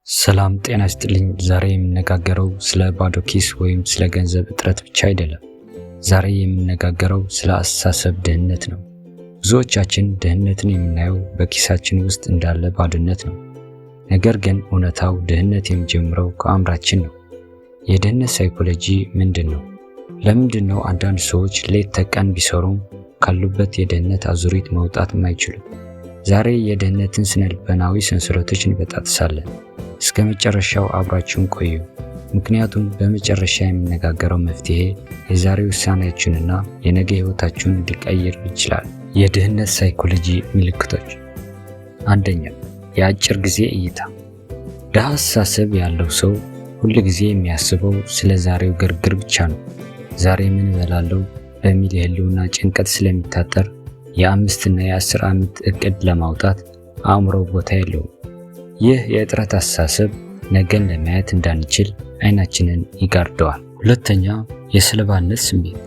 ሰላም ጤና ይስጥልኝ። ዛሬ የምነጋገረው ስለ ባዶ ኪስ ወይም ስለ ገንዘብ እጥረት ብቻ አይደለም። ዛሬ የምነጋገረው ስለ አስተሳሰብ ድህነት ነው። ብዙዎቻችን ድህነትን የምናየው በኪሳችን ውስጥ እንዳለ ባዶነት ነው። ነገር ግን እውነታው ድህነት የሚጀምረው ከአእምሯችን ነው። የድህነት ሳይኮሎጂ ምንድን ነው? ለምንድን ነው አንዳንድ ሰዎች ሌት ተቀን ቢሰሩም ካሉበት የድህነት አዙሪት መውጣት የማይችሉ? ዛሬ የድህነትን ስነልቦናዊ ሰንሰለቶች እንበጣጥሳለን። እስከ መጨረሻው አብራችሁን ቆዩ፣ ምክንያቱም በመጨረሻ የሚነጋገረው መፍትሄ የዛሬ ውሳኔያችሁንና የነገ ህይወታችሁን ሊቀይር ይችላል። የድህነት ሳይኮሎጂ ምልክቶች። አንደኛ፣ የአጭር ጊዜ እይታ። ድሃ አስተሳሰብ ያለው ሰው ሁል ጊዜ የሚያስበው ስለ ዛሬው ግርግር ብቻ ነው። ዛሬ ምን እበላለሁ በሚል የህልውና ጭንቀት ስለሚታጠር የ5 እና የ10 ዓመት እቅድ ለማውጣት አእምሮ ቦታ የለውም። ይህ የእጥረት አስተሳሰብ ነገን ለማየት እንዳንችል አይናችንን ይጋርደዋል። ሁለተኛ፣ የስልባነት ስሜት።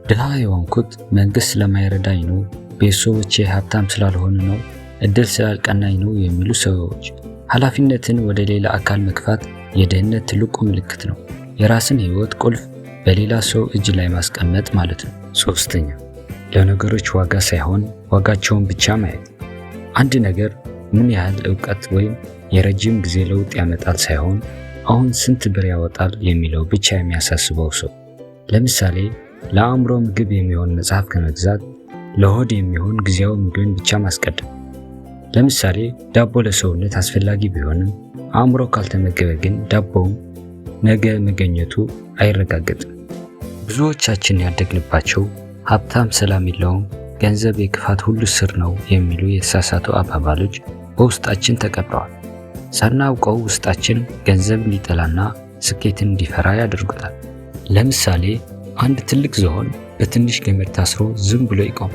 ድሃ የሆንኩት መንግስት ስለማይረዳኝ ነው፣ ቤተሰቦቼ ሀብታም ስላልሆኑ ነው፣ እድል ስላልቀናኝ ነው የሚሉ ሰዎች። ኃላፊነትን ወደ ሌላ አካል መግፋት የድህነት ትልቁ ምልክት ነው። የራስን ህይወት ቁልፍ በሌላ ሰው እጅ ላይ ማስቀመጥ ማለት ነው። ሶስተኛ፣ ለነገሮች ዋጋ ሳይሆን ዋጋቸውን ብቻ ማየት። አንድ ነገር ምን ያህል ዕውቀት ወይም የረጅም ጊዜ ለውጥ ያመጣል ሳይሆን አሁን ስንት ብር ያወጣል የሚለው ብቻ የሚያሳስበው ሰው። ለምሳሌ ለአእምሮ ምግብ የሚሆን መጽሐፍ ከመግዛት ለሆድ የሚሆን ጊዜያዊ ምግብን ብቻ ማስቀደም። ለምሳሌ ዳቦ ለሰውነት አስፈላጊ ቢሆንም አእምሮ ካልተመገበ ግን ዳቦውም ነገ መገኘቱ አይረጋገጥም። ብዙዎቻችን ያደግንባቸው ሀብታም ሰላም የለውም፣ ገንዘብ የክፋት ሁሉ ስር ነው የሚሉ የተሳሳቱ አባባሎች በውስጣችን ተቀብረዋል። ሳናውቀው ውስጣችን ገንዘብ እንዲጠላና ስኬትን እንዲፈራ ያደርጉታል። ለምሳሌ አንድ ትልቅ ዝሆን በትንሽ ገመድ ታስሮ ዝም ብሎ ይቆም።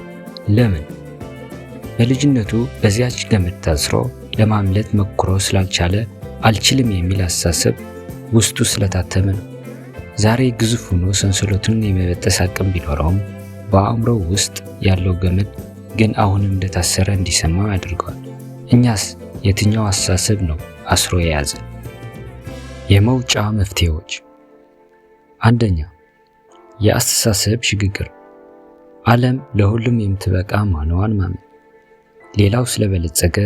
ለምን? በልጅነቱ በዚያች ገመድ ታስሮ ለማምለጥ ሞክሮ ስላልቻለ አልችልም የሚል አስተሳሰብ ውስጡ ስለታተመ ነው። ዛሬ ግዙፍ ሆኖ ሰንሰለቱን የመበጠስ አቅም ቢኖረውም በአእምሮ ውስጥ ያለው ገመድ ግን አሁንም እንደታሰረ እንዲሰማው ያደርገዋል። እኛስ የትኛው አስተሳሰብ ነው አስሮ የያዘ? የመውጫ መፍትሄዎች። አንደኛ፣ የአስተሳሰብ ሽግግር። ዓለም ለሁሉም የምትበቃ መሆኗን ማመን። ሌላው ስለበለጸገ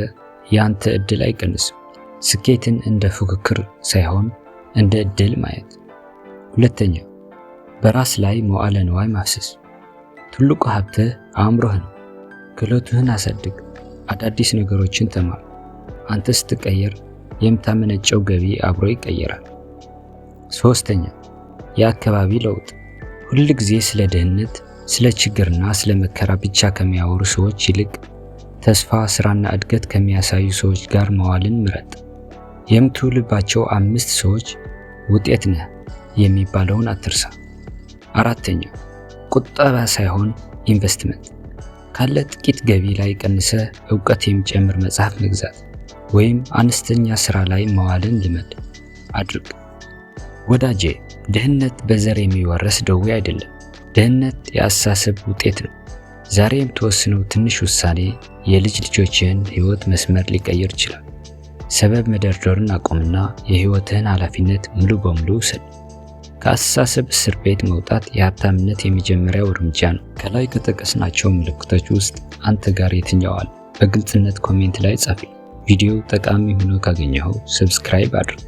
ያንተ እድል አይቀንስም። ስኬትን እንደ ፉክክር ሳይሆን እንደ እድል ማየት። ሁለተኛ፣ በራስ ላይ መዋዕለ ንዋይ ማፍሰስ። ትልቁ ሀብትህ አእምሮህ ነው። ክህሎትህን አሳድግ፣ አዳዲስ ነገሮችን ተማር። አንተ ስትቀየር የምታመነጨው ገቢ አብሮ ይቀየራል። ሶስተኛ፣ የአካባቢ ለውጥ። ሁል ጊዜ ስለ ድህነት፣ ስለ ችግርና ስለ መከራ ብቻ ከሚያወሩ ሰዎች ይልቅ ተስፋ፣ ስራና እድገት ከሚያሳዩ ሰዎች ጋር መዋልን ምረጥ። የምትውልባቸው 5 ሰዎች ውጤት ነህ የሚባለውን አትርሳ። አራተኛ፣ ቁጠባ ሳይሆን ኢንቨስትመንት። ካለ ጥቂት ገቢ ላይ ቀንሰ ዕውቀት የሚጨምር መጽሐፍ መግዛት ወይም አነስተኛ ስራ ላይ መዋልን ልመድ አድርግ። ወዳጄ፣ ድህነት በዘር የሚወረስ ደዌ አይደለም። ድህነት የአስተሳሰብ ውጤት ነው። ዛሬ የምትወስነው ትንሽ ውሳኔ የልጅ ልጆችህን ህይወት መስመር ሊቀይር ይችላል። ሰበብ መደርደርን አቁምና የህይወትህን ኃላፊነት ሙሉ በሙሉ ውሰድ። ከአስተሳሰብ እስር ቤት መውጣት የሀብታምነት የመጀመሪያው እርምጃ ነው። ከላይ ከጠቀስናቸው ምልክቶች ውስጥ አንተ ጋር የትኛው አለ? በግልጽነት ኮሜንት ላይ ጻፍ። ቪዲዮ ጠቃሚ ሆኖ ካገኘኸው ሰብስክራይብ አድርግ።